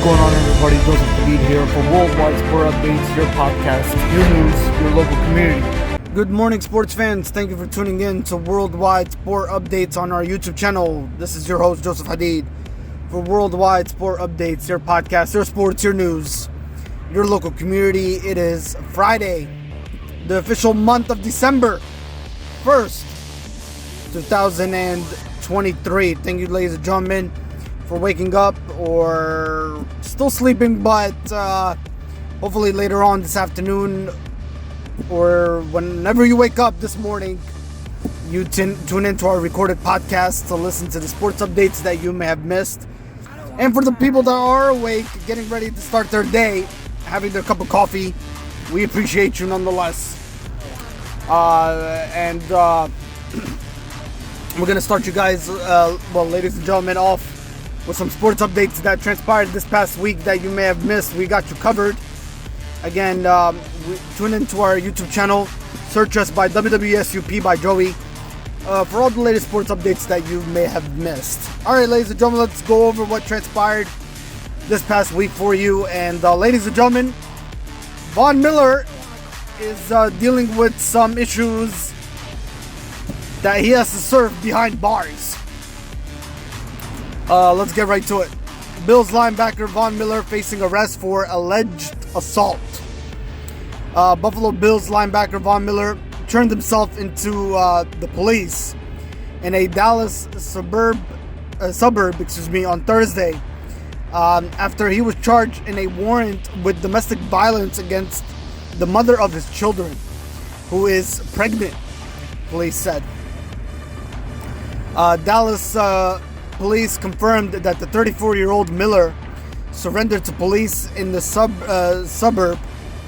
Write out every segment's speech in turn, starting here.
What's going on, everybody? Joseph Hadid here for Worldwide Sport Updates, your podcast, your news, your local community. Good morning, sports fans. Thank you for tuning in to Worldwide Sport Updates on our YouTube channel. This is your host, Joseph Hadid, for Worldwide Sport Updates, your podcast, your sports, your news, your local community. It is Friday, the official month of December 1st, 2023. Thank you, ladies and gentlemen, for waking up or still sleeping, but hopefully later on this afternoon or whenever you wake up this morning, you tune into our recorded podcast to listen to the sports updates that you may have missed. And for the people that are awake, getting ready to start their day, having their cup of coffee, we appreciate you nonetheless. We're going to start you guys, ladies and gentlemen, off with some sports updates that transpired this past week that you may have missed. We got you covered. Again, tune into our YouTube channel. Search us by WWSUP by Joey for all the latest sports updates that you may have missed. All right, ladies and gentlemen, let's go over what transpired this past week for you. And ladies and gentlemen, Von Miller is dealing with some issues that he has to serve behind bars. Let's get right to it. Bills linebacker Von Miller facing arrest for alleged assault. Buffalo Bills linebacker Von Miller turned himself into the police in a Dallas suburb on Thursday after he was charged in a warrant with domestic violence against the mother of his children, who is pregnant, police said. Dallas police confirmed that the 34-year-old Miller surrendered to police in the suburb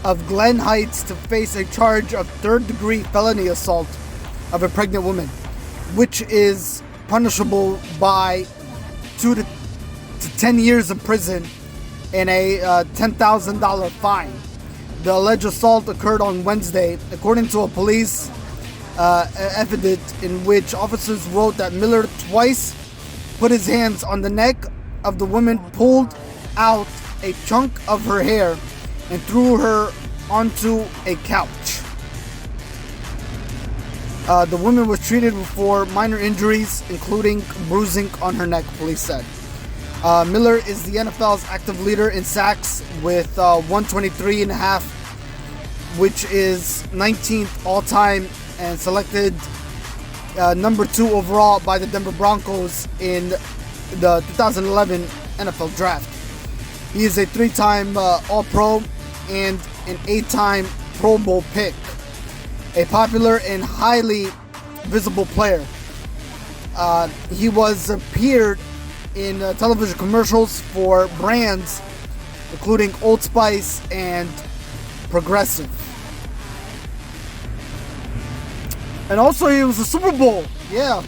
of Glen Heights to face a charge of third-degree felony assault of a pregnant woman, which is punishable by 2 to 10 years in prison and a $10,000 fine. The alleged assault occurred on Wednesday, according to a police affidavit in which officers wrote that Miller twice put his hands on the neck of the woman, pulled out a chunk of her hair, and threw her onto a couch. The woman was treated for minor injuries, including bruising on her neck, police said. Miller is the NFL's active leader in sacks with 123.5, which is 19th all-time and selected number 2 overall by the Denver Broncos in the 2011 NFL Draft. He is a 3-time All-Pro and an 8-time Pro Bowl pick. A popular and highly visible player. He was appeared in television commercials for brands including Old Spice and Progressive. And also he was a Super Bowl. Yeah.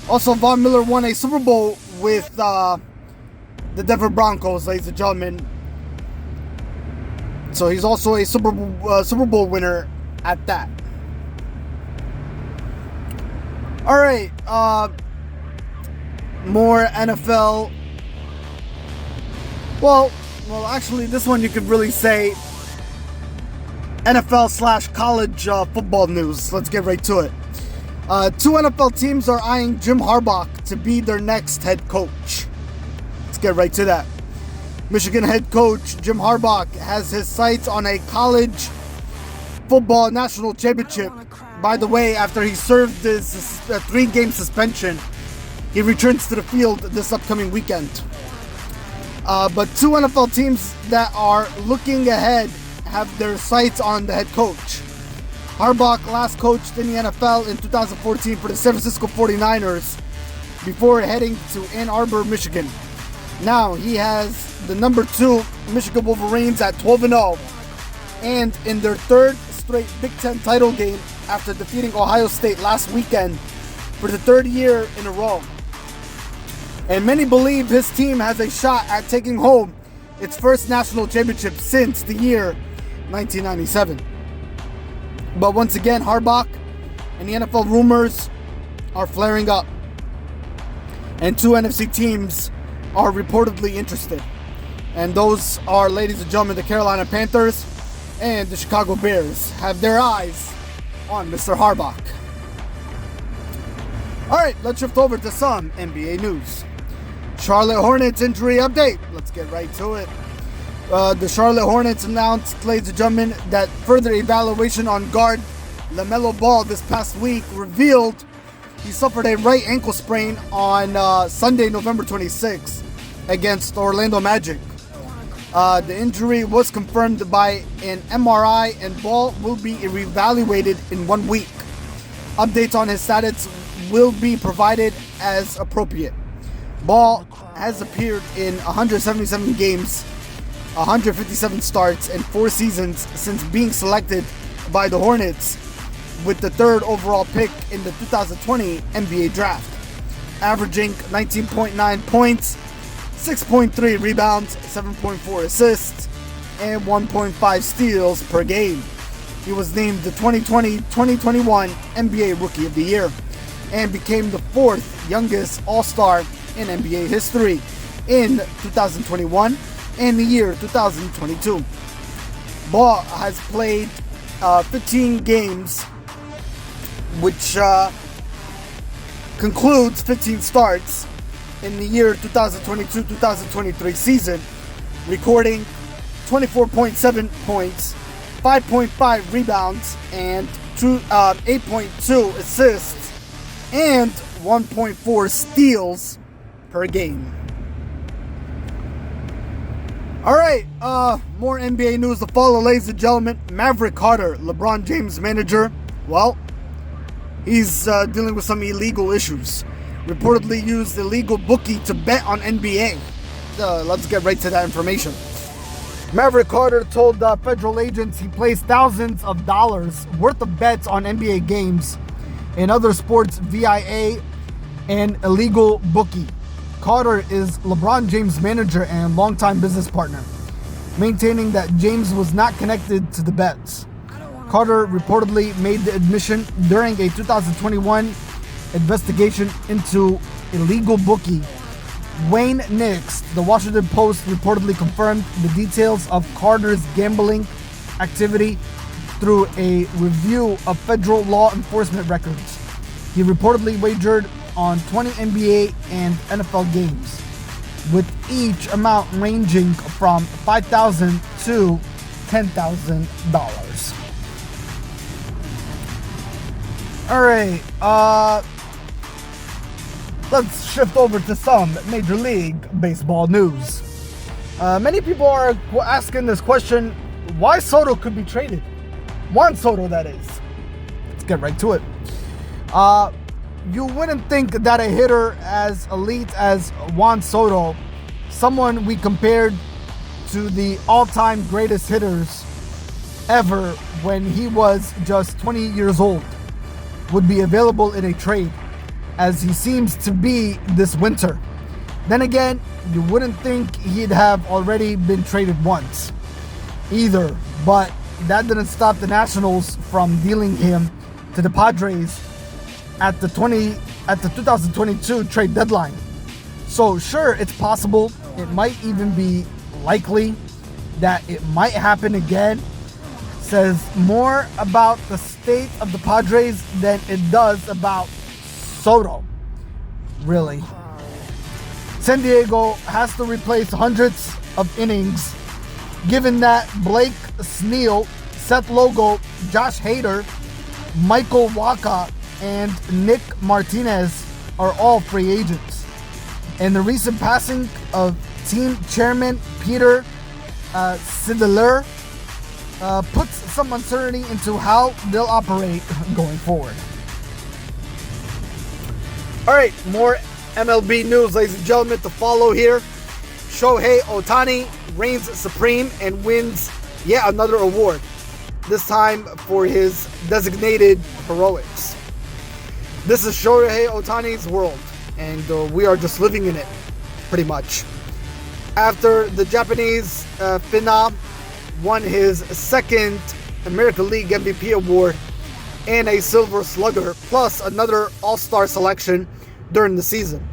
Also, Von Miller won a Super Bowl with the Denver Broncos, ladies and gentlemen. So he's also a Super Bowl winner at that. All right. More NFL. Well, actually, this one you could really say NFL/college football news. Let's get right to it. 2 NFL teams are eyeing Jim Harbaugh to be their next head coach. Let's get right to that. Michigan head coach Jim Harbaugh has his sights on a college football national championship. By the way, after he served his 3-game suspension, he returns to the field this upcoming weekend. But 2 NFL teams that are looking ahead have their sights on the head coach. Harbaugh last coached in the NFL in 2014 for the San Francisco 49ers before heading to Ann Arbor, Michigan. Now he has the number 2 Michigan Wolverines at 12-0 and in their 3rd straight Big Ten title game after defeating Ohio State last weekend for the 3rd year in a row. And many believe his team has a shot at taking home its first national championship since the year 1997. But once again, Harbaugh and the NFL rumors are flaring up. And 2 NFC teams are reportedly interested. And those are, ladies and gentlemen, the Carolina Panthers and the Chicago Bears have their eyes on Mr. Harbaugh. Alright, let's shift over to some NBA news. Charlotte Hornets injury update. Let's get right to it. The Charlotte Hornets announced, ladies and gentlemen, that further evaluation on guard Lamelo Ball this past week revealed he suffered a right ankle sprain on Sunday, November 26th against Orlando Magic. The injury was confirmed by an MRI and Ball will be reevaluated in 1 week. Updates on his status will be provided as appropriate. Ball has appeared in 177 games, 157 starts, and 4 seasons since being selected by the Hornets with the 3rd overall pick in the 2020 NBA Draft, averaging 19.9 points, 6.3 rebounds, 7.4 assists, and 1.5 steals per game. He was named the 2020-2021 NBA Rookie of the Year and became the 4th youngest All-Star in NBA history in 2021 and the year 2022. Ball has played 15 games, which concludes 15 starts in the year 2022-2023 season, recording 24.7 points, 5.5 rebounds, and 8.2 assists, and 1.4 steals per game. Alright, more NBA news to follow, ladies and gentlemen. Maverick Carter, LeBron James manager, well, he's dealing with some illegal issues. Reportedly used illegal bookie to bet on NBA. Let's get right to that information. Maverick Carter told federal agents he placed thousands of dollars worth of bets on NBA games and other sports via an illegal bookie. Carter is LeBron James' manager and longtime business partner, maintaining that James was not connected to the bets. Carter reportedly made the admission during a 2021 investigation into illegal bookie. Wayne Nix, the Washington Post, reportedly confirmed the details of Carter's gambling activity through a review of federal law enforcement records. He reportedly wagered on 20 NBA and NFL games, with each amount ranging from $5,000 to $10,000. Alright, let's shift over to some Major League Baseball news. Many people are asking this question, why Soto could be traded? Juan Soto, that is. Let's get right to it. You wouldn't think that a hitter as elite as Juan Soto, someone we compared to the all-time greatest hitters ever when he was just 20 years old, would be available in a trade, as he seems to be this winter. Then again, you wouldn't think he'd have already been traded once either, but that didn't stop the Nationals from dealing him to the Padres at the 2022 trade deadline. So sure, it's possible, it might even be likely that it might happen again. Says more about the state of the Padres than it does about Soto, really. San Diego has to replace hundreds of innings, given that Blake Snell, Seth Logo, Josh Hader, Michael Wacha, and Nick Martinez are all free agents. And the recent passing of team chairman Peter Sidler puts some uncertainty into how they'll operate going forward. Alright, more MLB news, ladies and gentlemen, to follow here. Shohei Ohtani reigns supreme and wins yet another award, this time for his designated heroics. This is Shohei Ohtani's world, and we are just living in it, pretty much. After the Japanese Phenom won his second American League MVP award and a Silver Slugger, plus another All-Star selection during the season.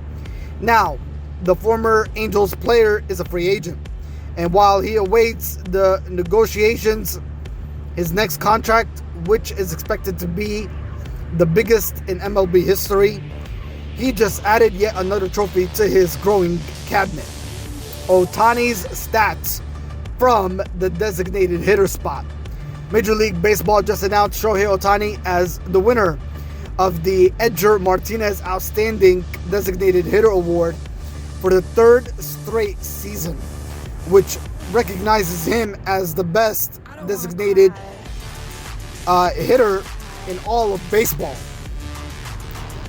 Now, the former Angels player is a free agent, And while he awaits the negotiations, his next contract, which is expected to be the biggest in MLB history, he just added yet another trophy to his growing cabinet. Ohtani's stats from the designated hitter spot. Major League Baseball just announced Shohei Ohtani as the winner of the Edgar Martinez Outstanding Designated Hitter Award for the third straight season, which recognizes him as the best designated hitter in all of baseball.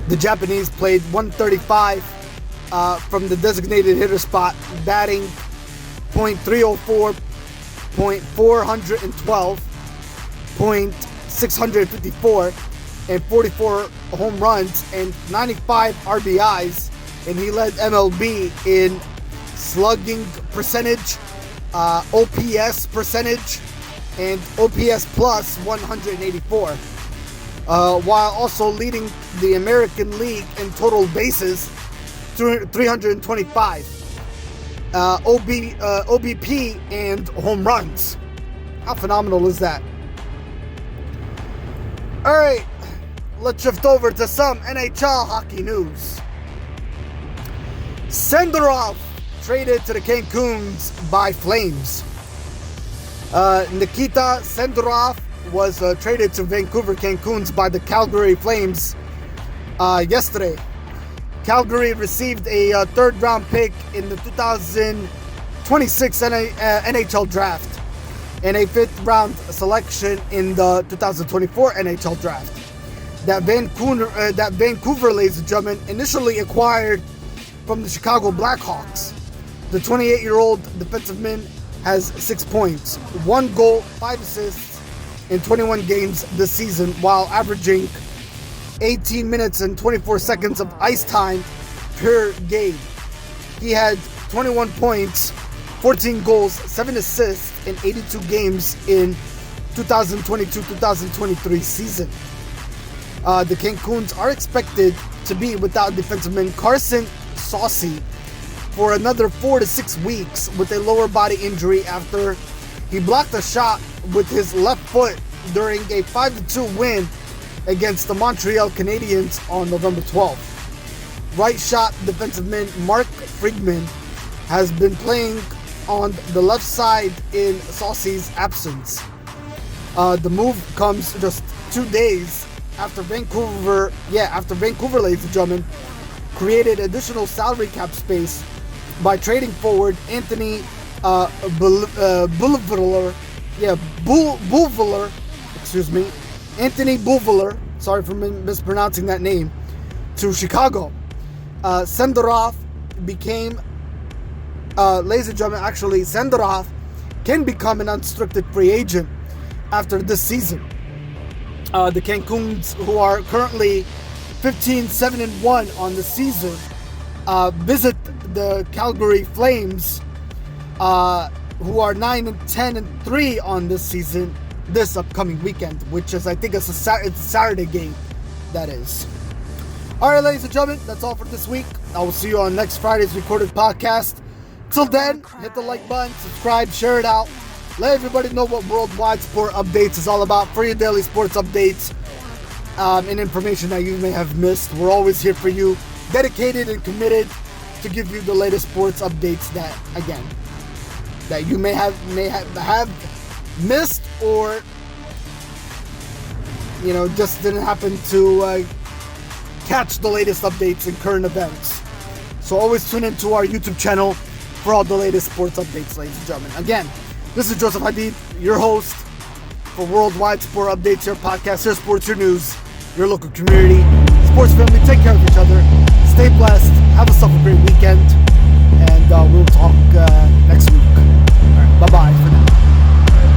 The Japanese played 135 from the designated hitter spot, batting .304, .412, .654, and 44 home runs and 95 RBIs, and he led MLB in slugging percentage, OPS percentage, and OPS plus 184, while also leading the American League in total bases, 325, OBP, and home runs. How phenomenal is that? All right, let's shift over to some NHL hockey news. Zadorov traded to the Canucks by Flames. Nikita Zadorov was traded to Vancouver Canucks by the Calgary Flames yesterday. Calgary received a third-round pick in the 2026 NHL draft and a fifth-round selection in the 2024 NHL draft. That Vancouver, ladies and gentlemen, initially acquired from the Chicago Blackhawks. The 28-year-old defenseman has 6 points, 1 goal, 5 assists in 21 games this season, while averaging 18 minutes and 24 seconds of ice time per game. He had 21 points, 14 goals, 7 assists in 82 games in 2022-2023 season. The Canucks are expected to be without defenseman Carson Saucy for another 4 to 6 weeks with a lower body injury after he blocked a shot with his left foot during a 5-2 win against the Montreal Canadiens on November 12th. Right shot defenseman Mark Friedman has been playing on the left side in Saucy's absence. The move comes just 2 days after Vancouver, ladies and gentlemen, created additional salary cap space by trading forward Anthony Anthony Beauvillier, sorry for mispronouncing that name, to Chicago. Zadorov became, ladies and gentlemen, Zadorov can become an unrestricted free agent after this season. The Canucks, who are currently 15-7-1 on the season, visit the Calgary Flames, who are 9-10-3 on this season, this upcoming weekend, which is, I think, it's a Saturday game, that is. All right, ladies and gentlemen, that's all for this week. I will see you on next Friday's recorded podcast. Till then, hit the like button, subscribe, share it out. Let everybody know what Worldwide Sport Updates is all about for your daily sports updates and information that you may have missed. We're always here for you, dedicated and committed to give you the latest sports updates that you may have missed, or just didn't happen to catch the latest updates and current events. So always tune into our YouTube channel for all the latest sports updates, ladies and gentlemen. Again, this is Joseph Hadid, your host for Worldwide Sport Updates, your podcast, your sports, your news, your local community, sports family. Take care of each other. Stay blessed. Have yourself a great weekend. And we'll talk next week. All right, bye-bye for now.